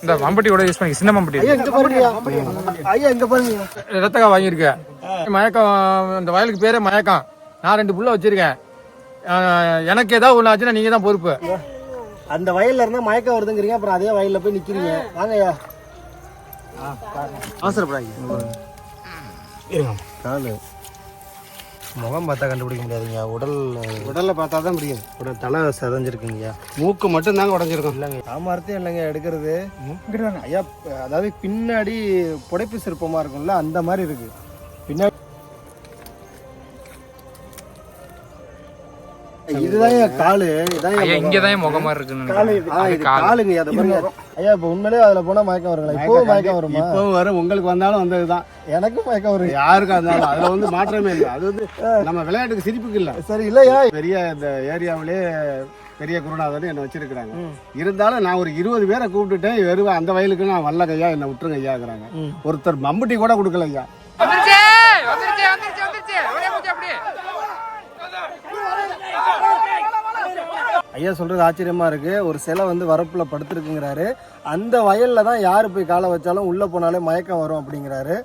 இந்த மம்பட்டியோட யூஸ் பண்ணி சின்ன மம்பட்டி ரத்தக்கா வாங்கியிருக்கேன். மயக்கம், இந்த வயலுக்கு பேரே மயக்கம். நான் 2 புள்ள வச்சிருக்கேன். எனக்கு ஏதாவது ஒண்ணு ஆச்சுன்னா நீங்க தான் பொறுப்பு. அந்த வயல்ல இருந்தா மயக்கம் வருதுங்கிறீங்க, அப்புறம் அதே வயல்ல போய் நிக்கிறீங்க. வாங்கய்யா, அவசரப்படாதீங்க. காலு முகம் பார்த்தா கண்டுபிடிக்க முடியாதுங்க. உடல்ல பார்த்தா தான் முடியும். உடல் தலை செதஞ்சிருக்குங்கய்யா. மூக்கு மட்டும் தாங்க உடஞ்சிருக்கும். இல்லைங்க, சாமர்த்தியம் இல்லைங்க எடுக்கிறது. ஐயா, அதாவது பின்னாடி புடைப்பு சிற்பமா இருக்கும்ல, அந்த மாதிரி இருக்கு பின்னாடி. இதுதான் காலு, இங்கதான் முகமா இருக்கு. காலுங்க அதை பாருங்க ஐயா. இப்ப உண்மையிலே அதுல போனா மயக்கம் வருங்களா? இப்போ மயக்கம் வருமா? இப்பவும் வரும். உங்களுக்கு வந்தாலும் வந்ததுதான், எனக்கும் மயக்கம் வரும். யாருக்கும் இருந்தாலும் அதுல வந்து மாற்றமே இல்லை. அது வந்து நம்ம விளையாட்டுக்கு சிரிப்புக்கு இல்ல. சரி இல்லையா, பெரிய இந்த ஏரியாவிலே பெரிய குருநாதர் என்ன வச்சிருக்கிறாங்க. இருந்தாலும் நான் ஒரு 20 பேரை கூப்பிட்டுட்டேன். வெறும் அந்த வயலுக்கு நான் வரல ஐயா, என்ன விட்டுருங்க ஐயாங்கிறாங்க. ஒருத்தர் மம்பட்டி கூட கொடுக்கல ஐயா. ஐயா சொல்றது ஆச்சரியமா இருக்கு. ஒரு சிலை வந்து வரப்புல படுத்துருக்குங்கிறாரு. அந்த வயல்ல தான் யாரு போய் காலை வச்சாலும் உள்ள போனாலே மயக்கம் வரும் அப்படிங்கிறாரு.